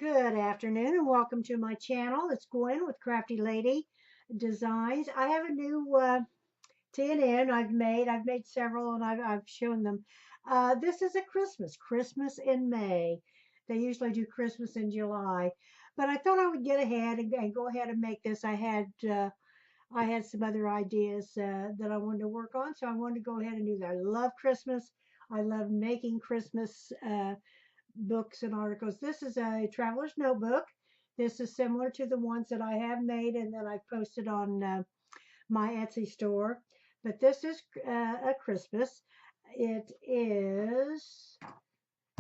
Good afternoon and welcome to my channel. It's Gwen with Crafty Lady Designs. I have a new tin I've made several and I've shown them. This is a Christmas in May. They usually do Christmas in July, but I thought I would get ahead and go ahead and make this. I had some other ideas that I wanted to work on, so I wanted to go ahead and do that. I love Christmas. I love making Christmas books and articles. This is a traveler's notebook. This is similar to the ones that I have made and that I've posted on my Etsy store. But this is a Christmas. It is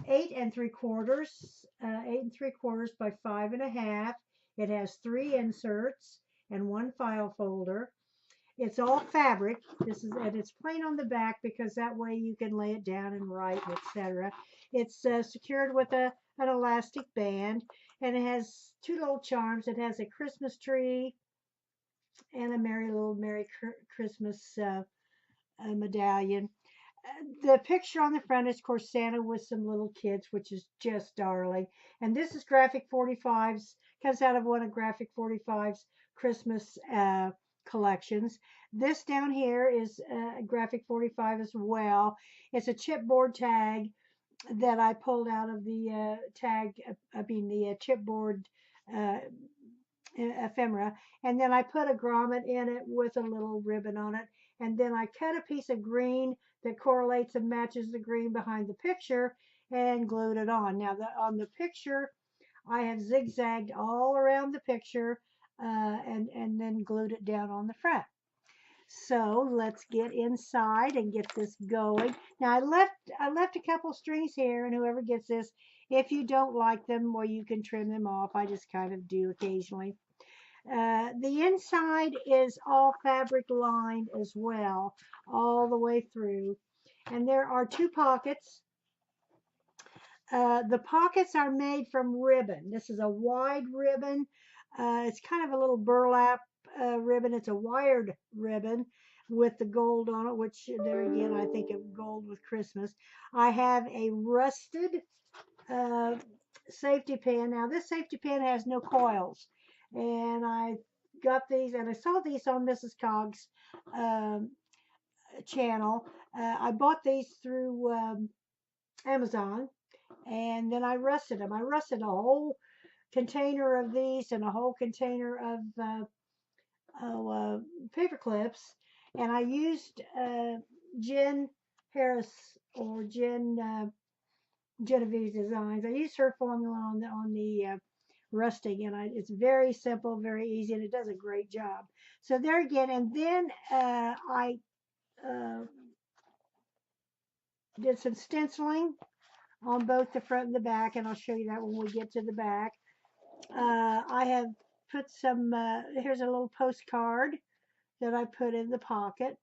8 3/4 by 5 1/2. It has 3 inserts and 1 file folder. It's all fabric. And it's plain on the back because that way you can lay it down and write, etc. It's secured with an elastic band, and it has two little charms. It has a Christmas tree and a Merry Christmas medallion. The picture on the front is, of course, Santa with some little kids, which is just darling. And this is Graphic 45's, comes out of one of Graphic 45's Christmas collections. This down here is Graphic 45 as well. It's a chipboard tag that I pulled out of the the chipboard uh, ephemera, and then I put a grommet in it with a little ribbon on it, and then I cut a piece of green that correlates and matches the green behind the picture and glued it on. Now, on the picture, I have zigzagged all around the picture and then glued it down on the front. So let's get inside and get this going. Now I left a couple strings here, and whoever gets this, if you don't like them, well, you can trim them off. I just kind of do occasionally. The inside is all fabric lined as well, all the way through. And there are two pockets. The pockets are made from ribbon. This is a wide ribbon. It's kind of a little burlap ribbon. It's a wired ribbon with the gold on it, which there again, I think of gold with Christmas. I have a rusted uh, safety pin. Now, this safety pin has no coils, and I got these, and I saw these on Mrs. Cog's um, channel. I bought these through Amazon, and then I rusted them. I rusted a whole container of these and a whole container of paper clips, and I used Jen Harris or Genevieve Designs. I used her formula on the rusting, and it's very simple, very easy, and it does a great job. So there again, and then I uh, did some stenciling on both the front and the back, and I'll show you that when we get to the back. I have put some, here's a little postcard that I put in the pocket.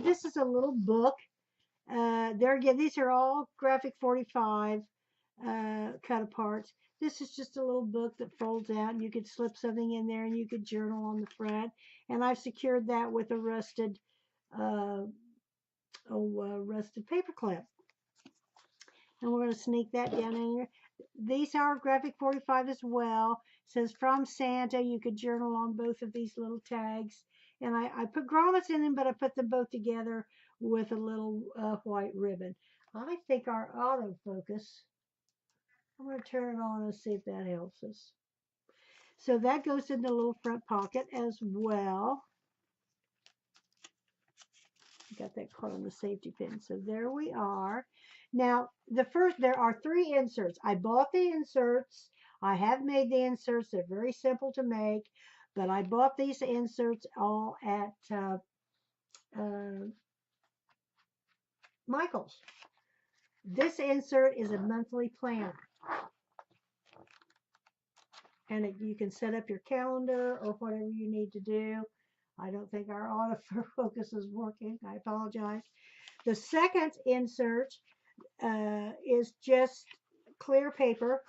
This is a little book. There again, these are all Graphic 45 cut aparts. This is just a little book that folds out, and you could slip something in there, and you could journal on the front. And I've secured that with a uh, rusted paper clip. And we're going to sneak that down in here. These are Graphic 45 as well. It says from Santa. You could journal on both of these little tags. And I put grommets in them, but I put them both together with a little white ribbon. I think our autofocus, I'm going to turn it on and see if that helps us. So that goes in the little front pocket as well. Got that caught on the safety pin. So there we are. Now, there are 3 inserts. I bought the inserts. I have made the inserts. They're very simple to make, but I bought these inserts all at Michael's. This insert is a monthly planner, and you can set up your calendar or whatever you need to do. I don't think our autofocus is working. I apologize. The second insert is just clear paper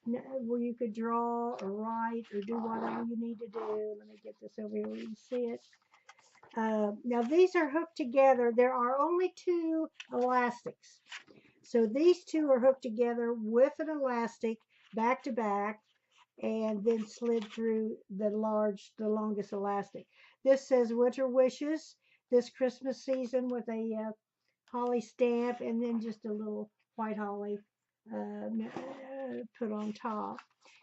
where you could draw or write or do whatever you need to do. Let me get this over here where you can see it. Now these are hooked together. There are only 2 elastics. So these two are hooked together with an elastic back to back and then slid through the longest elastic. This says Winter Wishes this Christmas season with a holly stamp and then just a little white holly put on top.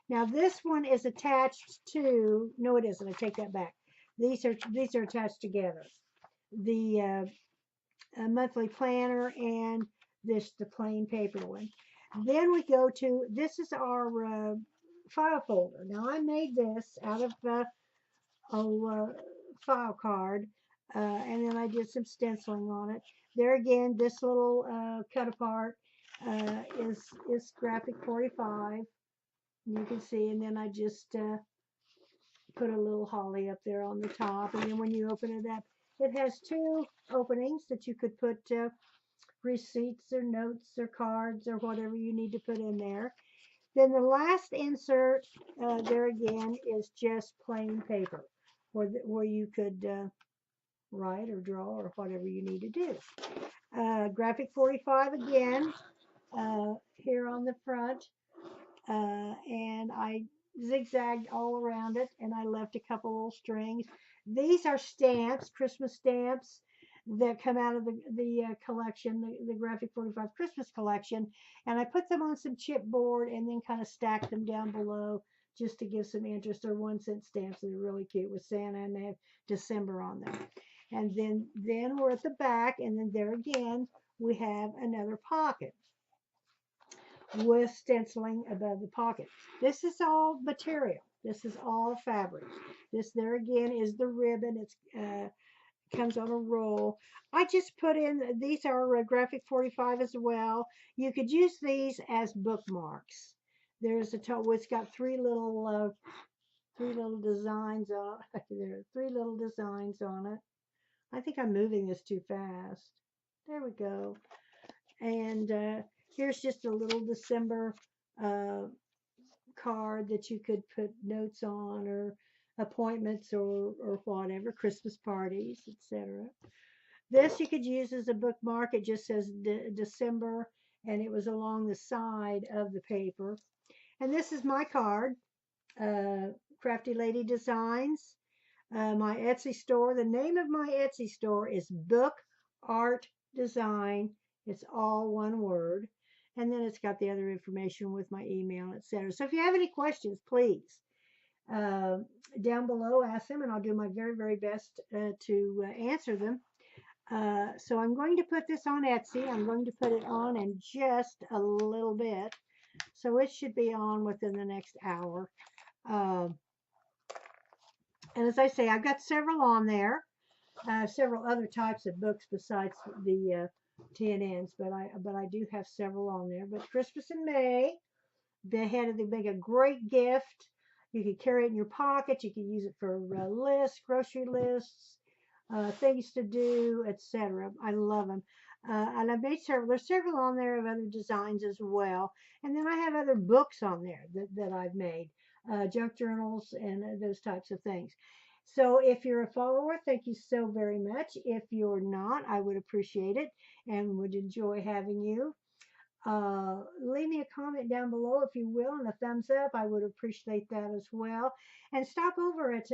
Now this one is attached to, no it isn't, I take that back. These are attached together. The monthly planner and the plain paper one. Then we go to, this is our file folder. Now I made this out of a file card and then I did some stenciling on it. There again, this little cut apart is graphic 45. You can see, and then I just put a little holly up there on the top, and then when you open it up, it has two openings that you could put receipts or notes or cards or whatever you need to put in there. Then the last insert there again is just plain paper where you could write or draw or whatever you need to do. Graphic 45 again here on the front, and I zigzagged all around it, and I left a couple little strings. These are stamps, Christmas stamps that come out of the collection, the Graphic 45 Christmas collection, and I put them on some chipboard and then kind of stacked them down below just to give some interest. They're 1-cent stamps that are really cute with Santa, and they have December on them. And then we're at the back, and then there again we have another pocket with stenciling above the pocket. This is all material. This is all fabric. This there again is the ribbon. It's comes on a roll. I just put in, these are Graphic 45 as well. You could use these as bookmarks. There's a total, it's got three little designs on it. There are three little designs on it. I think I'm moving this too fast. There we go. And here's just a little December card that you could put notes on, or appointments, or whatever, Christmas parties, etc. This you could use as a bookmark. It just says December, and it was along the side of the paper. And this is my card, Crafty Lady Designs. My Etsy store. The name of my Etsy store is Book Art Design. It's all one word. And then it's got the other information with my email, etc. So if you have any questions, please down below ask them, and I'll do my very, very best to answer them. So I'm going to put this on Etsy. I'm going to put it on in just a little bit. So it should be on within the next hour. And as I say, I've got several on there, several other types of books besides the TNNs, but I do have several on there. But Christmas in May, they make a great gift. You could carry it in your pocket. You could use it for lists, grocery lists, things to do, etc. I love them. And I've made several. There's several on there of other designs as well. And then I have other books on there that I've made, junk journals and those types of things. So if you're a follower, thank you so very much. If you're not, I would appreciate it and would enjoy having you. Leave me a comment down below if you will, and a thumbs up. I would appreciate that as well. And stop over at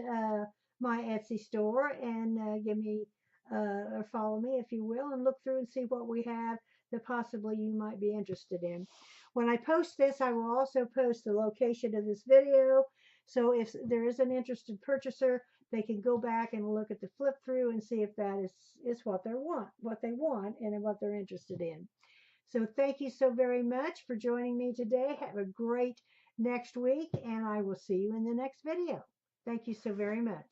my Etsy store and give me or follow me if you will, and look through and see what we have that possibly you might be interested in. When I post this, I will also post the location of this video. So if there is an interested purchaser, they can go back and look at the flip through and see if that is what they want, and what they're interested in. So thank you so very much for joining me today. Have a great next week, and I will see you in the next video. Thank you so very much.